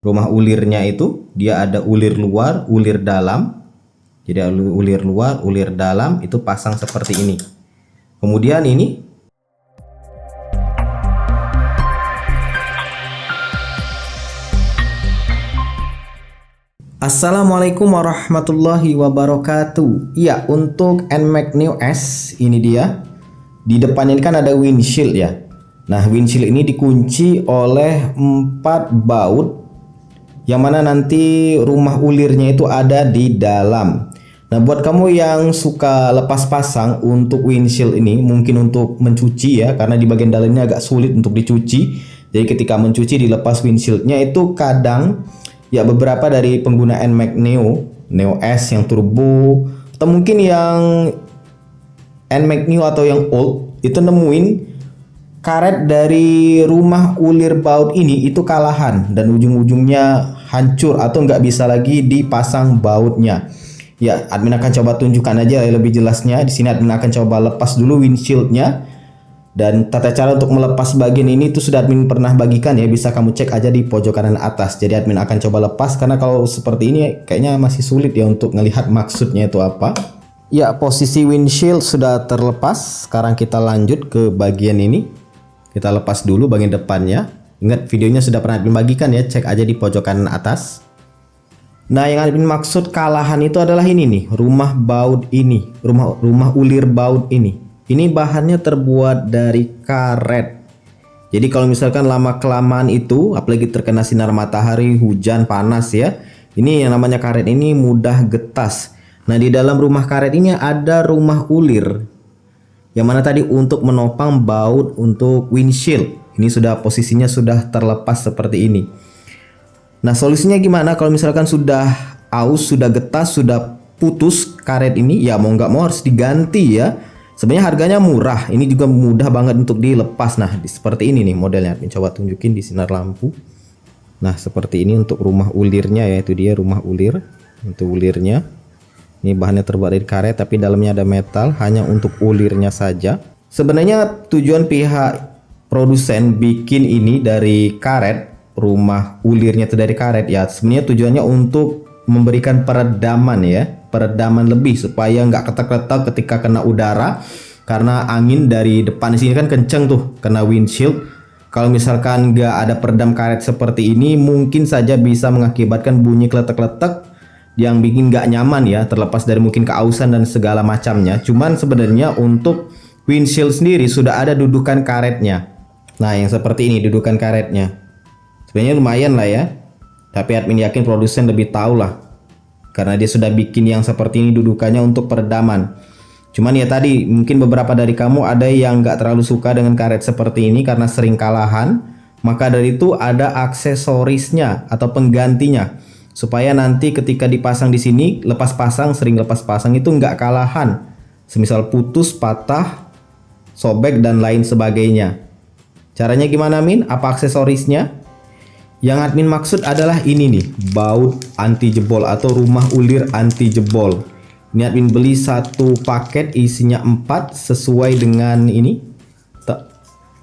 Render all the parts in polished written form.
rumah ulirnya itu dia ada ulir luar, ulir dalam. Jadi ulir luar, ulir dalam itu pasang seperti ini. Kemudian ini Assalamualaikum warahmatullahi wabarakatuh. Iya, untuk NMAX Neo S ini dia. Di depan ini kan ada windshield ya. Nah, windshield ini dikunci oleh 4 baut yang mana nanti rumah ulirnya itu ada di dalam. Nah, buat kamu yang suka lepas pasang untuk windshield ini, mungkin untuk mencuci ya, karena di bagian dalamnya agak sulit untuk dicuci. Jadi ketika mencuci dilepas windshieldnya itu kadang ya beberapa dari pengguna NMAX Neo S yang turbo atau mungkin yang NMAX Neo atau yang old itu nemuin karet dari rumah ulir baut ini itu kalahan dan ujung-ujungnya hancur atau nggak bisa lagi dipasang bautnya. Ya, admin akan coba tunjukkan aja lebih jelasnya. Di sini admin akan coba lepas dulu windshieldnya. Dan tata cara untuk melepas bagian ini itu sudah admin pernah bagikan ya, bisa kamu cek aja di pojok kanan atas. Jadi admin akan coba lepas karena kalau seperti ini kayaknya masih sulit ya untuk melihat maksudnya itu apa. Ya, posisi windshield sudah terlepas. Sekarang kita lanjut ke bagian ini. Kita lepas dulu bagian depannya. Ingat videonya sudah pernah admin bagikan ya, cek aja di pojok kanan atas. Nah, yang admin maksud kalahan itu adalah ini nih, rumah baut ini, rumah ulir baut ini. Ini bahannya terbuat dari karet. Jadi kalau misalkan lama kelamaan itu, apalagi terkena sinar matahari, hujan, panas ya, ini yang namanya karet ini mudah getas. Nah, di dalam rumah karet ini ada rumah ulir, yang mana tadi untuk menopang baut untuk windshield. Ini sudah posisinya sudah terlepas seperti ini. Nah, solusinya gimana kalau misalkan sudah aus, sudah getas, sudah putus karet ini? Ya mau nggak mau harus diganti ya. Sebenarnya harganya murah, ini juga mudah banget untuk dilepas. Nah, seperti ini nih modelnya. Coba tunjukin di sinar lampu. Nah, seperti ini untuk rumah ulirnya ya, itu dia rumah ulir. Untuk ulirnya. Ini bahannya terbuat dari karet tapi dalamnya ada metal, hanya untuk ulirnya saja. Sebenarnya tujuan pihak produsen bikin ini dari karet, rumah ulirnya itu dari karet ya. Sebenarnya tujuannya untuk memberikan peredaman ya, peredaman lebih supaya nggak ketek-ketek ketika kena udara, karena angin dari depan sini kan kenceng tuh kena windshield. Kalau misalkan nggak ada peredam karet seperti ini, mungkin saja bisa mengakibatkan bunyi kletek-kletek yang bikin nggak nyaman ya, terlepas dari mungkin keausan dan segala macamnya. Cuman sebenarnya untuk windshield sendiri sudah ada dudukan karetnya. Nah, yang seperti ini dudukan karetnya. Sebenarnya lumayan lah ya. Tapi admin yakin produsen lebih tahu lah, karena dia sudah bikin yang seperti ini dudukannya untuk peredaman. Cuman ya tadi mungkin beberapa dari kamu ada yang nggak terlalu suka dengan karet seperti ini karena sering kalahan. Maka dari itu ada aksesorisnya atau penggantinya, supaya nanti ketika dipasang di sini lepas pasang, sering lepas pasang itu nggak kalahan. Semisal putus, patah, sobek dan lain sebagainya. Caranya gimana Min? Apa aksesorisnya? Yang admin maksud adalah ini nih, baut anti jebol atau rumah ulir anti jebol. Ini admin beli satu paket isinya 4 sesuai dengan ini.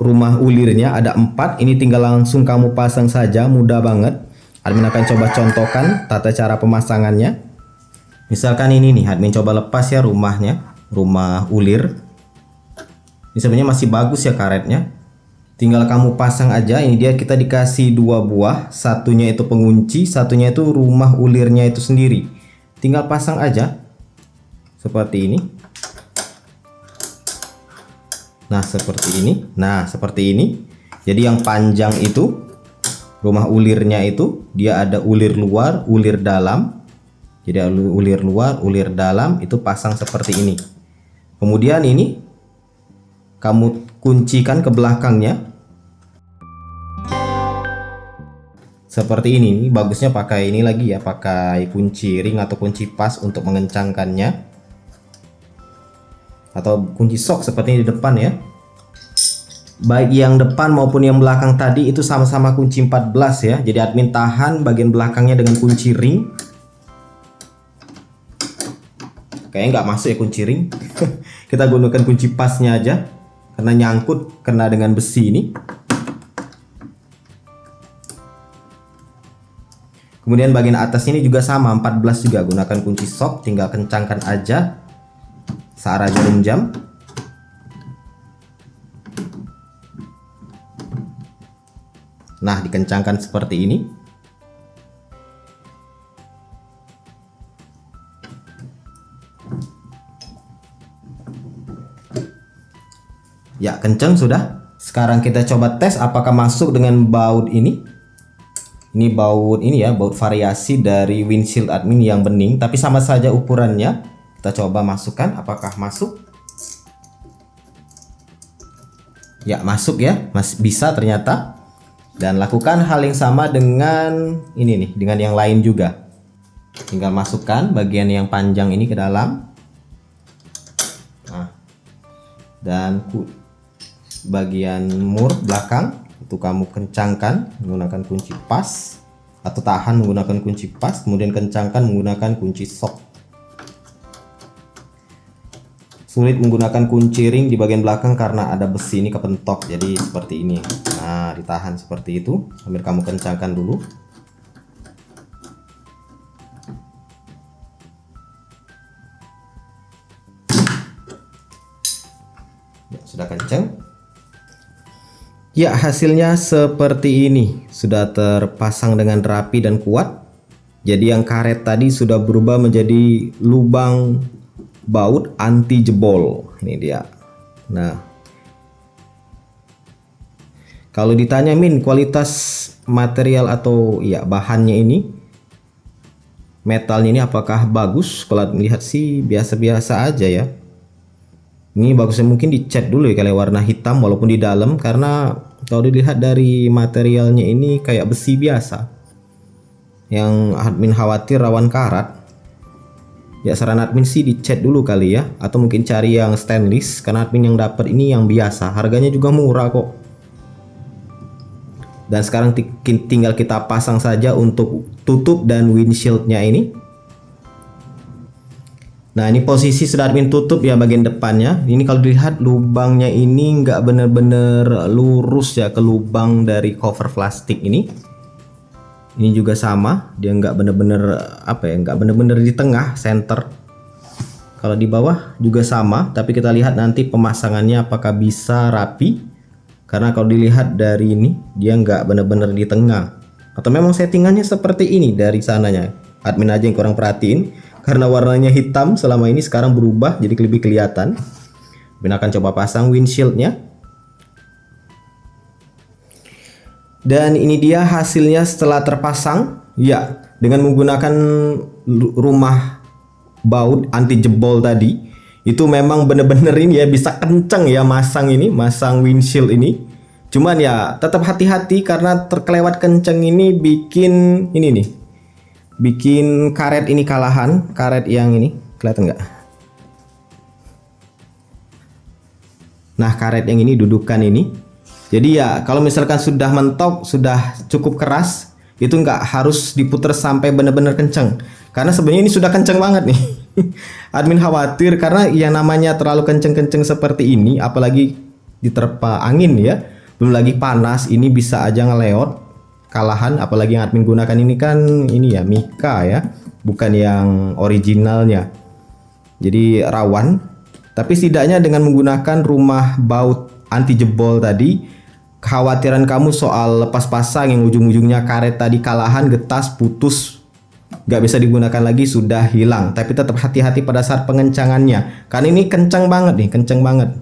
Rumah ulirnya ada 4, ini tinggal langsung kamu pasang saja, mudah banget. Admin akan coba contohkan tata cara pemasangannya. Misalkan ini nih, admin coba lepas ya rumahnya, rumah ulir. Ini sebenarnya masih bagus ya karetnya. Tinggal kamu pasang aja. Ini dia, kita dikasih 2 buah, satunya itu pengunci, satunya itu rumah ulirnya itu sendiri. Tinggal pasang aja seperti ini. Nah, seperti ini. Nah, seperti ini. Jadi yang panjang itu rumah ulirnya itu dia ada ulir luar, ulir dalam. Jadi ulir luar, ulir dalam itu pasang seperti ini. Kemudian ini kamu kuncikan ke belakangnya seperti ini. Bagusnya pakai ini lagi ya, pakai kunci ring atau kunci pas untuk mengencangkannya, atau kunci sok seperti ini di depan ya. Baik yang depan maupun yang belakang tadi itu sama-sama kunci 14 ya. Jadi admin tahan bagian belakangnya dengan kunci ring. Kayaknya nggak masuk ya kunci ring. Kita gunakan kunci pasnya aja karena nyangkut kena dengan besi ini. Kemudian bagian atas ini juga sama 14 juga, gunakan kunci shock, tinggal kencangkan aja searah jarum jam. Nah, dikencangkan seperti ini. Ya, kencang sudah. Sekarang kita coba tes apakah masuk dengan baut ini. Ini baut ini ya, baut variasi dari windshield admin yang bening, tapi sama saja ukurannya. Kita coba masukkan apakah masuk. Ya, masuk ya, bisa ternyata. Dan lakukan hal yang sama dengan ini nih, dengan yang lain juga. Tinggal masukkan bagian yang panjang ini ke dalam. Nah, dan bagian mur belakang itu kamu kencangkan menggunakan kunci pas, atau tahan menggunakan kunci pas, kemudian kencangkan menggunakan kunci shock. Sulit menggunakan kunci ring di bagian belakang karena ada besi ini kepentok, jadi seperti ini. Nah, ditahan seperti itu sambil kamu kencangkan dulu. Ya, sudah kencang. Ya, hasilnya seperti ini. Sudah terpasang dengan rapi dan kuat. Jadi yang karet tadi sudah berubah menjadi lubang baut anti jebol. Ini dia. Nah, kalau ditanya Min, kualitas material atau ya bahannya ini, metalnya ini apakah bagus? Kalau melihat sih biasa-biasa aja ya. Ini bagusnya mungkin dicat dulu ya kalau warna hitam walaupun di dalam, karena kalau dilihat dari materialnya ini kayak besi biasa. Yang admin khawatir rawan karat. Ya, saran admin sih dicat dulu kali ya, atau mungkin cari yang stainless, karena admin yang dapat ini yang biasa. Harganya juga murah kok. Dan sekarang tinggal kita pasang saja untuk tutup dan windshieldnya ini. Nah, ini posisi sudah admin tutup ya bagian depannya. Ini kalau dilihat lubangnya ini nggak bener-bener lurus ya ke lubang dari cover plastik ini. Ini juga sama, dia nggak bener-bener apa ya, nggak bener-bener di tengah center. Kalau di bawah juga sama, tapi kita lihat nanti pemasangannya apakah bisa rapi. Karena kalau dilihat dari ini, dia nggak bener-bener di tengah. Atau memang settingannya seperti ini dari sananya. Admin aja yang kurang perhatiin. Karena warnanya hitam selama ini, sekarang berubah jadi lebih kelihatan. Admin akan coba pasang windshieldnya. Dan ini dia hasilnya setelah terpasang. Ya, dengan menggunakan rumah baut anti jebol tadi, itu memang bener-bener ini ya, bisa kenceng ya masang windshield ini. Cuman ya tetap hati-hati karena terkelewat kenceng ini bikin ini nih, bikin karet ini kalahan. Karet yang ini kelihatan nggak? Nah, karet yang ini dudukan ini. Jadi ya kalau misalkan sudah mentok, sudah cukup keras, itu nggak harus diputar sampai benar-benar kenceng. Karena sebenarnya ini sudah kenceng banget nih. Admin khawatir karena yang namanya terlalu kenceng-kenceng seperti ini, apalagi diterpa angin ya, belum lagi panas, ini bisa aja ngeleot kalahan. Apalagi yang admin gunakan ini kan ini ya Mika ya, bukan yang originalnya. Jadi rawan. Tapi setidaknya dengan menggunakan rumah baut anti jebol tadi, kekhawatiran kamu soal lepas pasang yang ujung-ujungnya karet tadi kalahan, getas, putus, gak bisa digunakan lagi sudah hilang. Tapi tetap hati-hati pada saat pengencangannya, karena ini kencang banget nih, kencang banget.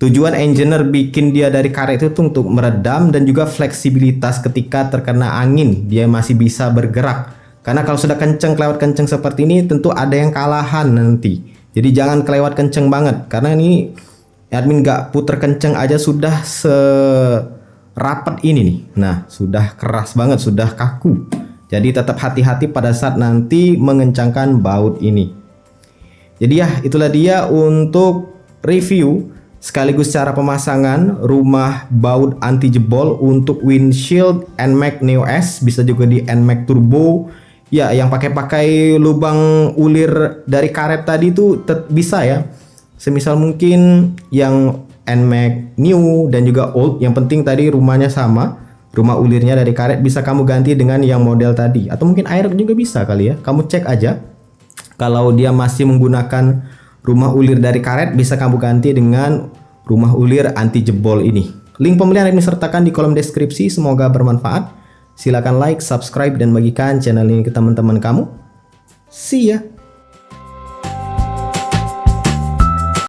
Tujuan engineer bikin dia dari karet itu untuk meredam dan juga fleksibilitas ketika terkena angin, dia masih bisa bergerak. Karena kalau sudah kencang, kelewat kencang seperti ini, tentu ada yang kalahan nanti. Jadi jangan kelewat kencang banget, karena ini admin gak puter kenceng aja sudah serapat ini nih. Nah, sudah keras banget, sudah kaku. Jadi tetap hati-hati pada saat nanti mengencangkan baut ini. Jadi ya, itulah dia untuk review sekaligus cara pemasangan rumah baut anti jebol untuk windshield NMAX Neo S, bisa juga di NMAX Turbo. Ya, yang pakai lubang ulir dari karet tadi itu bisa ya. Semisal mungkin yang NMAX New dan juga Old, yang penting tadi rumahnya sama, rumah ulirnya dari karet bisa kamu ganti dengan yang model tadi, atau mungkin air juga bisa kali ya. Kamu cek aja. Kalau dia masih menggunakan rumah ulir dari karet, bisa kamu ganti dengan rumah ulir anti jebol ini. Link pembelian ini sertakan di kolom deskripsi. Semoga bermanfaat. Silakan like, subscribe, dan bagikan channel ini ke teman-teman kamu. See ya.